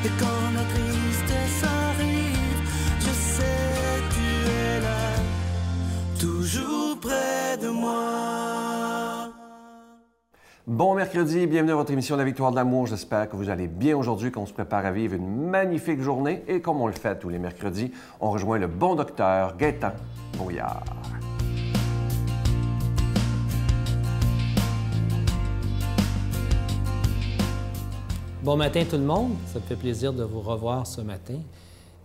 Et quand la tristesse arrive, je sais tu es là, toujours près de moi. Bon mercredi, bienvenue à votre émission La Victoire de l'amour. J'espère que vous allez bien aujourd'hui, qu'on se prépare à vivre une magnifique journée. Et comme on le fait tous les mercredis, on rejoint le bon docteur Gaétan Brouillard. Bon matin tout le monde, ça me fait plaisir de vous revoir ce matin.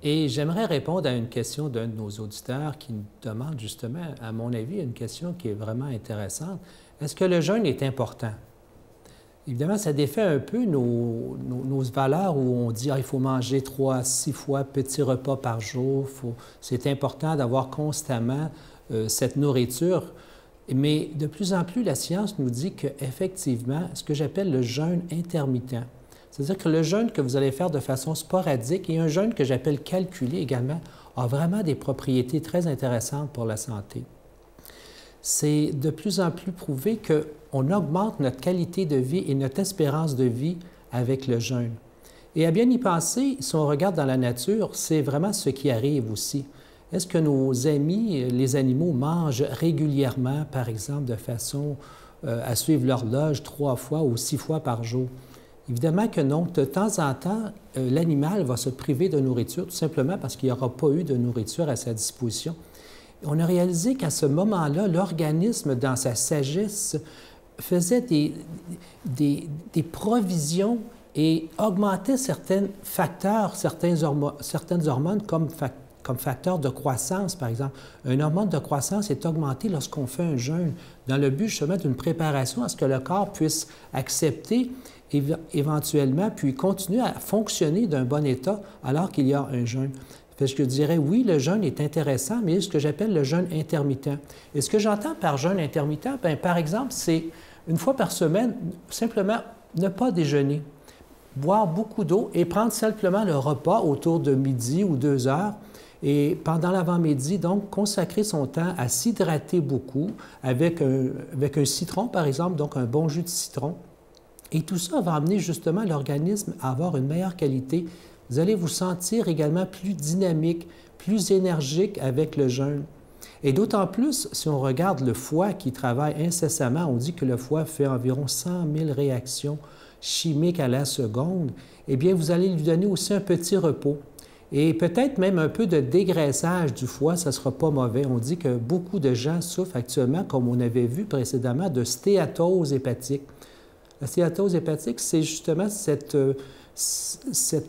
Et j'aimerais répondre à une question d'un de nos auditeurs qui nous demande justement, à mon avis, une question qui est vraiment intéressante. Est-ce que le jeûne est important? Évidemment, ça défait un peu nos valeurs où on dit il faut manger 3 à 6 fois petits repas par jour. C'est important d'avoir constamment cette nourriture. Mais de plus en plus, la science nous dit qu'effectivement, ce que j'appelle le jeûne intermittent, c'est-à-dire que le jeûne que vous allez faire de façon sporadique et un jeûne que j'appelle calculé également, a vraiment des propriétés très intéressantes pour la santé. C'est de plus en plus prouvé qu'on augmente notre qualité de vie et notre espérance de vie avec le jeûne. Et à bien y penser, si on regarde dans la nature, c'est vraiment ce qui arrive aussi. Est-ce que nos amis, les animaux, mangent régulièrement, par exemple, de façon à suivre l'horloge 3 fois ou 6 fois par jour? Évidemment que non. De temps en temps, l'animal va se priver de nourriture, tout simplement parce qu'il n'y aura pas eu de nourriture à sa disposition. On a réalisé qu'à ce moment-là, l'organisme, dans sa sagesse, faisait des provisions et augmentait certains facteurs, certaines hormones comme facteur de croissance, par exemple. Un hormone de croissance est augmenté lorsqu'on fait un jeûne, dans le but justement d'une préparation à ce que le corps puisse accepter éventuellement, puis continuer à fonctionner d'un bon état alors qu'il y a un jeûne. Parce que je dirais, oui, le jeûne est intéressant, mais il y a ce que j'appelle le jeûne intermittent. Et ce que j'entends par jeûne intermittent, bien, par exemple, c'est une fois par semaine, simplement ne pas déjeuner, boire beaucoup d'eau et prendre simplement le repas autour de midi ou 2 heures. Et pendant l'avant-midi, donc, consacrer son temps à s'hydrater beaucoup avec un citron, par exemple, donc un bon jus de citron. Et tout ça va amener justement l'organisme à avoir une meilleure qualité. Vous allez vous sentir également plus dynamique, plus énergique avec le jeûne. Et d'autant plus, si on regarde le foie qui travaille incessamment, on dit que le foie fait environ 100 000 réactions chimiques à la seconde, eh bien, vous allez lui donner aussi un petit repos. Et peut-être même un peu de dégraissage du foie, ça ne sera pas mauvais. On dit que beaucoup de gens souffrent actuellement, comme on avait vu précédemment, de stéatose hépatique. La stéatose hépatique, c'est justement cette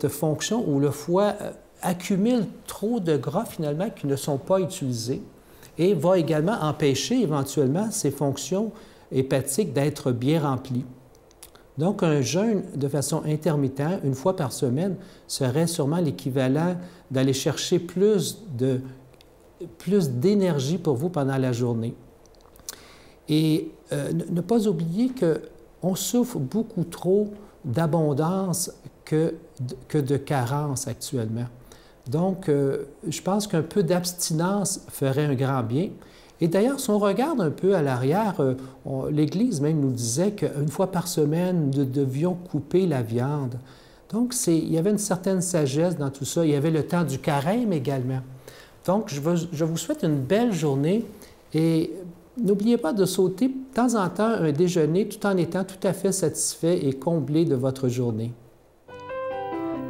fonction où le foie accumule trop de gras finalement qui ne sont pas utilisés et va également empêcher éventuellement ces fonctions hépatiques d'être bien remplies. Donc, un jeûne de façon intermittente, 1 fois par semaine, serait sûrement l'équivalent d'aller chercher plus d'énergie pour vous pendant la journée. Et ne pas oublier qu'on souffre beaucoup trop d'abondance que de carence actuellement. Donc, je pense qu'un peu d'abstinence ferait un grand bien. Et d'ailleurs, si on regarde un peu à l'arrière, l'Église même nous disait qu'une fois par semaine, nous devions couper la viande. Donc, il y avait une certaine sagesse dans tout ça. Il y avait le temps du carême également. Donc, je vous souhaite une belle journée et n'oubliez pas de sauter de temps en temps un déjeuner tout en étant tout à fait satisfait et comblé de votre journée.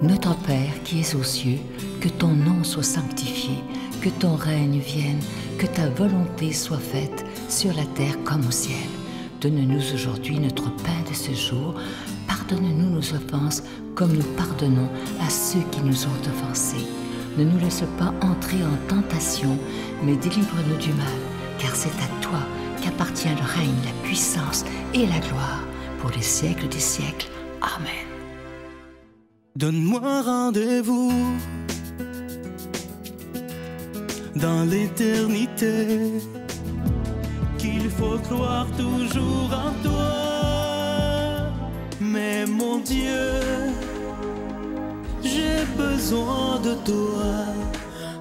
Notre Père qui es aux cieux, que ton nom soit sanctifié, que ton règne vienne, que ta volonté soit faite sur la terre comme au ciel. Donne-nous aujourd'hui notre pain de ce jour. Pardonne-nous nos offenses comme nous pardonnons à ceux qui nous ont offensés. Ne nous laisse pas entrer en tentation, mais délivre-nous du mal, car c'est à toi qu'appartient le règne, la puissance et la gloire pour les siècles des siècles. Amen. Donne-moi rendez-vous dans l'éternité, qu'il faut croire toujours en toi. Mais mon Dieu, j'ai besoin de toi,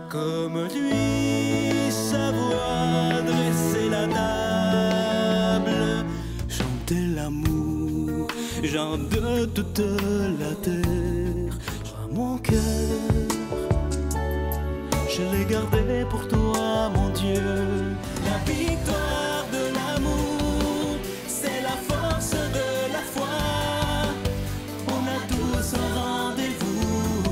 comme lui savoir dresser la table, chanter l'amour, gens de toute la terre. cœur. Je l'ai gardé pour toi, mon Dieu. La victoire de l'amour, c'est la force de la foi. On a tous un rendez-vous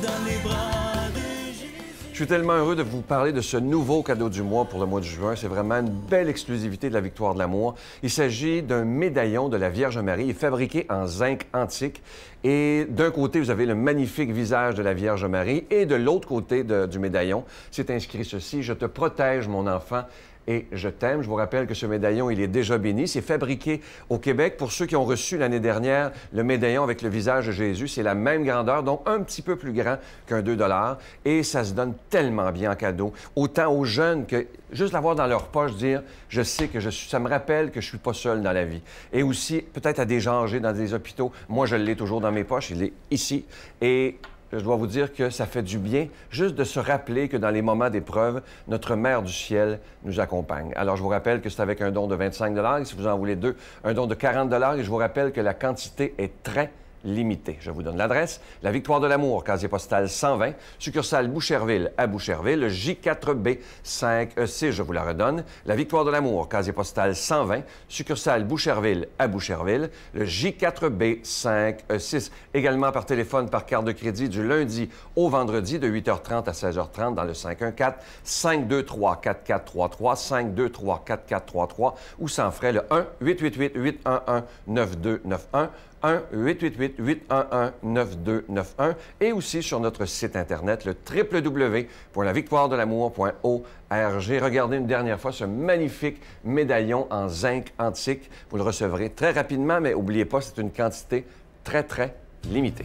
dans les bras de Jésus. Je suis tellement heureux de vous parler de ce nouveau cadeau du mois pour le mois de juin. C'est vraiment une belle exclusivité de la Victoire de l'amour. Il s'agit d'un médaillon de la Vierge Marie. Il est fabriqué en zinc antique. Et d'un côté, vous avez le magnifique visage de la Vierge Marie. Et de l'autre côté du médaillon, c'est inscrit ceci: « Je te protège, mon enfant, et je t'aime ». Je vous rappelle que ce médaillon, il est déjà béni. C'est fabriqué au Québec. Pour ceux qui ont reçu l'année dernière le médaillon avec le visage de Jésus, c'est la même grandeur, donc un petit peu plus grand qu'un 2 $. Et ça se donne tellement bien en cadeau, autant aux jeunes que juste l'avoir dans leur poche, dire « Je sais que ça me rappelle que je suis pas seul dans la vie ». Et aussi, peut-être à des gens âgés dans des hôpitaux. Moi, je l'ai toujours dans mes poches. Il est ici. Et je dois vous dire que ça fait du bien juste de se rappeler que dans les moments d'épreuve, notre Mère du ciel nous accompagne. Alors, je vous rappelle que c'est avec un don de 25 $, et si vous en voulez deux, un don de 40 $. Et je vous rappelle que la quantité est très limitée. Je vous donne l'adresse: La Victoire de l'amour, casier postal 120, succursale Boucherville à Boucherville, le J4B 5E6, je vous la redonne. La Victoire de l'amour, casier postal 120, succursale Boucherville à Boucherville, le J4B 5E6. Également par téléphone, par carte de crédit, du lundi au vendredi, de 8h30 à 16h30 dans le 514-523-4433, 523-4433, ou sans frais, le 1-888-811-9291, 1-888-811-9291, et aussi sur notre site Internet, le www.lavictoiredelamour.org. Regardez une dernière fois ce magnifique médaillon en zinc antique. Vous le recevrez très rapidement, mais n'oubliez pas, c'est une quantité très, très limitée.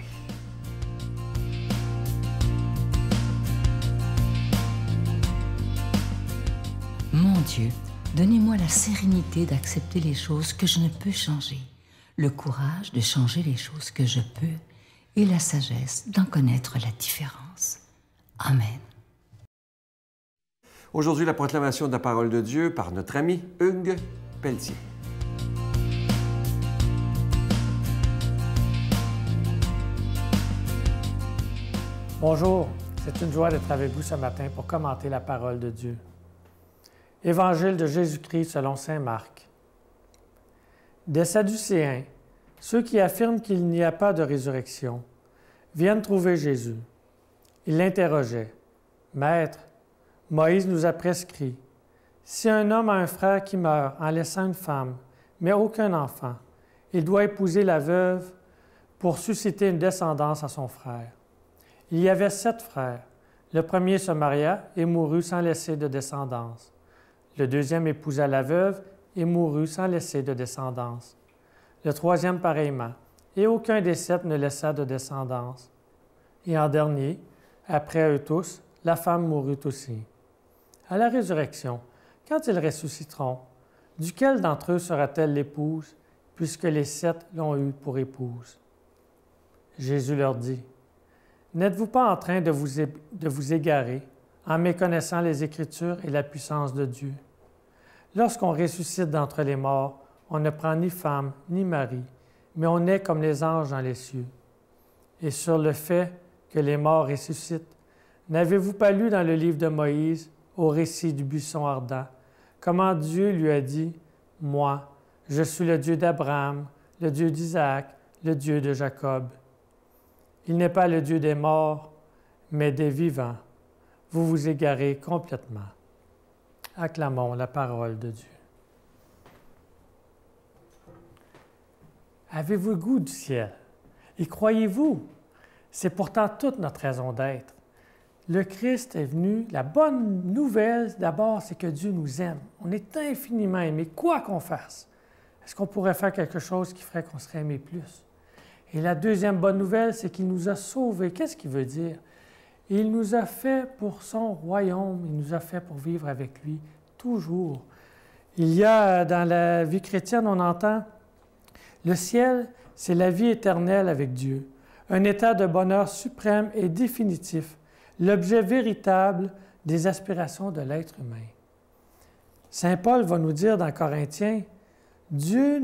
Mon Dieu, donnez-moi la sérénité d'accepter les choses que je ne peux changer, le courage de changer les choses que je peux et la sagesse d'en connaître la différence. Amen. Aujourd'hui, la proclamation de la parole de Dieu par notre ami Hugues Pelletier. Bonjour, c'est une joie d'être avec vous ce matin pour commenter la parole de Dieu. Évangile de Jésus-Christ selon saint Marc. Des Sadducéens, ceux qui affirment qu'il n'y a pas de résurrection, viennent trouver Jésus. Ils l'interrogeaient. « Maître, Moïse nous a prescrit, si un homme a un frère qui meurt en laissant une femme, mais aucun enfant, il doit épouser la veuve pour susciter une descendance à son frère. Il y avait 7 frères. Le premier se maria et mourut sans laisser de descendance. Le deuxième épousa la veuve et mourut sans laisser de descendance. Le troisième pareillement, et aucun des 7 ne laissa de descendance. Et en dernier, après eux tous, la femme mourut aussi. À la résurrection, quand ils ressusciteront, duquel d'entre eux sera-t-elle l'épouse, puisque les 7 l'ont eue pour épouse? Jésus leur dit, « N'êtes-vous pas en train de vous égarer en méconnaissant les Écritures et la puissance de Dieu? Lorsqu'on ressuscite d'entre les morts, on ne prend ni femme ni mari, mais on est comme les anges dans les cieux. Et sur le fait que les morts ressuscitent, n'avez-vous pas lu dans le livre de Moïse, au récit du buisson ardent, comment Dieu lui a dit, « Moi, je suis le Dieu d'Abraham, le Dieu d'Isaac, le Dieu de Jacob. » Il n'est pas le Dieu des morts, mais des vivants. Vous vous égarez complètement. Acclamons la parole de Dieu. Avez-vous le goût du ciel? Y croyez-vous? C'est pourtant toute notre raison d'être. Le Christ est venu. La bonne nouvelle, d'abord, c'est que Dieu nous aime. On est infiniment aimé, quoi qu'on fasse. Est-ce qu'on pourrait faire quelque chose qui ferait qu'on serait aimé plus? Et la deuxième bonne nouvelle, c'est qu'il nous a sauvés. Qu'est-ce qu'il veut dire? Il nous a fait pour son royaume, il nous a fait pour vivre avec lui toujours. Il y a, dans la vie chrétienne, on entend, le ciel, c'est la vie éternelle avec Dieu, un état de bonheur suprême et définitif, l'objet véritable des aspirations de l'être humain. Saint Paul va nous dire dans Corinthiens, Dieu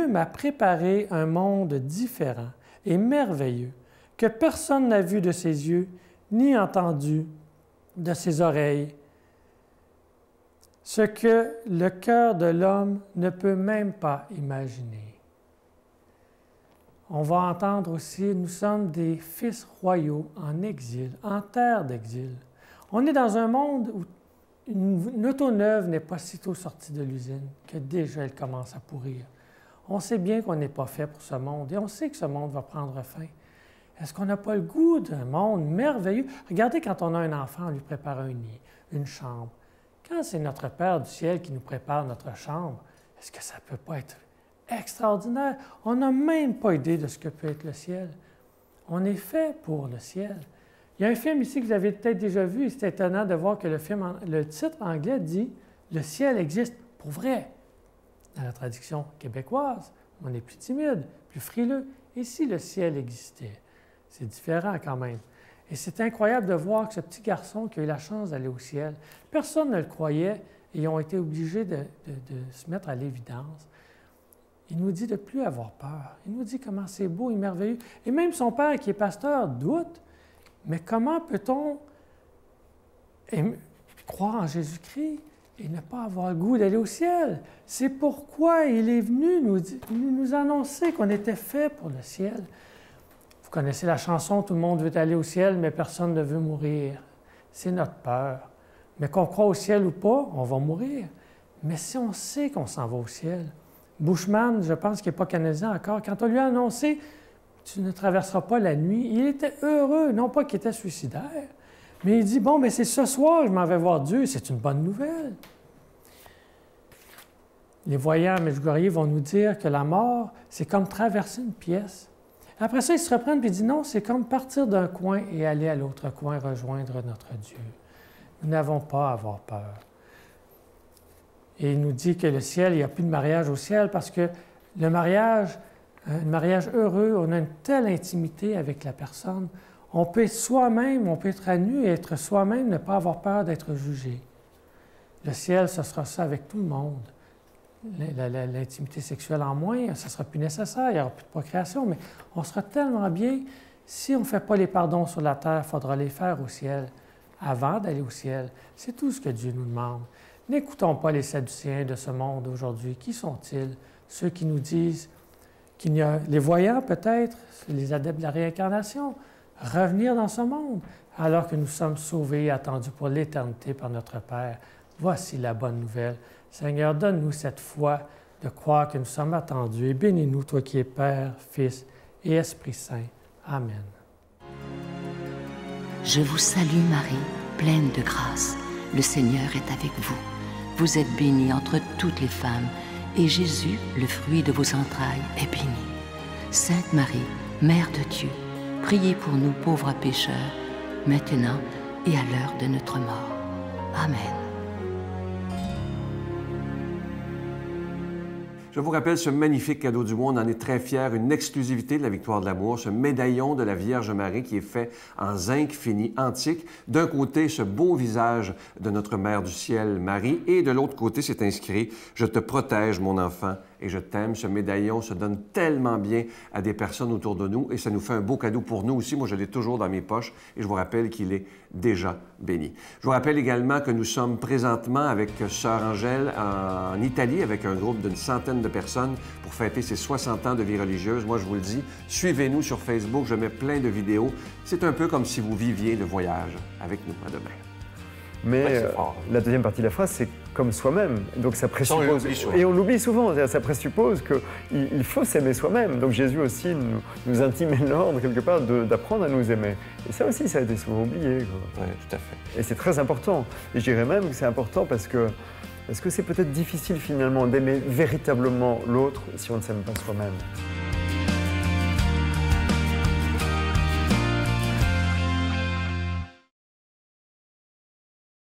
m'a préparé un monde différent et merveilleux que personne n'a vu de ses yeux, ni entendu de ses oreilles, ce que le cœur de l'homme ne peut même pas imaginer. On va entendre aussi, nous sommes des fils royaux en exil, en terre d'exil. On est dans un monde où une auto neuve n'est pas sitôt sortie de l'usine, que déjà elle commence à pourrir. On sait bien qu'on n'est pas fait pour ce monde et on sait que ce monde va prendre fin. Est-ce qu'on n'a pas le goût d'un monde merveilleux? Regardez, quand on a un enfant, on lui prépare un nid, une chambre. Quand c'est notre Père du ciel qui nous prépare notre chambre, est-ce que ça ne peut pas être extraordinaire? On n'a même pas idée de ce que peut être le ciel. On est fait pour le ciel. Il y a un film ici que vous avez peut-être déjà vu, et c'est étonnant de voir que le titre anglais dit « Le ciel existe pour vrai ». Dans la traduction québécoise, on est plus timide, plus frileux. Et si le ciel existait? C'est différent quand même. Et c'est incroyable de voir que ce petit garçon qui a eu la chance d'aller au ciel, personne ne le croyait et ils ont été obligés de se mettre à l'évidence. Il nous dit de ne plus avoir peur. Il nous dit comment c'est beau et merveilleux. Et même son père, qui est pasteur, doute. Mais comment peut-on croire en Jésus-Christ et ne pas avoir le goût d'aller au ciel? C'est pourquoi il est venu nous annoncer qu'on était fait pour le ciel. Vous connaissez la chanson « Tout le monde veut aller au ciel, mais personne ne veut mourir ». C'est notre peur. Mais qu'on croit au ciel ou pas, on va mourir. Mais si on sait qu'on s'en va au ciel, Bushman, je pense qu'il n'est pas canadien encore, quand on lui a annoncé « Tu ne traverseras pas la nuit », il était heureux, non pas qu'il était suicidaire, mais il dit « Bon, mais c'est ce soir, je m'en vais voir Dieu, c'est une bonne nouvelle ». Les voyants à Medjugorje vont nous dire que la mort, c'est comme traverser une pièce. Après ça, ils se reprennent et disent « Non, c'est comme partir d'un coin et aller à l'autre coin, rejoindre notre Dieu ». Nous n'avons pas à avoir peur. Et il nous dit que le ciel, il n'y a plus de mariage au ciel parce que le mariage, un mariage heureux, on a une telle intimité avec la personne. On peut être soi-même, on peut être à nu et être soi-même, ne pas avoir peur d'être jugé. Le ciel, ce sera ça avec tout le monde. L'intimité sexuelle en moins, ça ne sera plus nécessaire, il n'y aura plus de procréation, mais on sera tellement bien. Si on ne fait pas les pardons sur la terre, il faudra les faire au ciel avant d'aller au ciel. C'est tout ce que Dieu nous demande. N'écoutons pas les Sadducéens de ce monde aujourd'hui. Qui sont-ils? Ceux qui nous disent qu'il y a les voyants peut-être, les adeptes de la réincarnation, revenir dans ce monde, alors que nous sommes sauvés et attendus pour l'éternité par notre Père. Voici la bonne nouvelle. Seigneur, donne-nous cette foi de croire que nous sommes attendus et bénis-nous, toi qui es Père, Fils et Esprit Saint. Amen. Je vous salue Marie, pleine de grâce. Le Seigneur est avec vous. Vous êtes bénie entre toutes les femmes, et Jésus, le fruit de vos entrailles, est béni. Sainte Marie, Mère de Dieu, priez pour nous pauvres pécheurs, maintenant et à l'heure de notre mort. Amen. Je vous rappelle ce magnifique cadeau du mois. On en est très fiers, une exclusivité de la Victoire de l'amour, ce médaillon de la Vierge Marie qui est fait en zinc fini antique. D'un côté, ce beau visage de notre Mère du ciel, Marie, et de l'autre côté, c'est inscrit « Je te protège, mon enfant, et je t'aime ». Ce médaillon se donne tellement bien à des personnes autour de nous et ça nous fait un beau cadeau pour nous aussi. Moi, je l'ai toujours dans mes poches et je vous rappelle qu'il est déjà béni. Je vous rappelle également que nous sommes présentement avec Sœur Angèle en Italie avec un groupe d'une centaine de personnes pour fêter ses 60 ans de vie religieuse. Moi, je vous le dis, suivez-nous sur Facebook, je mets plein de vidéos. C'est un peu comme si vous viviez le voyage avec nous. À demain. Mais la deuxième partie de la phrase, c'est comme soi-même. Donc ça présuppose... Et on l'oublie souvent, ça présuppose qu'il faut s'aimer soi-même. Donc Jésus aussi nous intimait l'ordre, quelque part, d'apprendre à nous aimer. Et ça aussi, ça a été souvent oublié. Oui, tout à fait. Et c'est très important. Et je dirais même que c'est important parce que c'est peut-être difficile finalement d'aimer véritablement l'autre si on ne s'aime pas soi-même.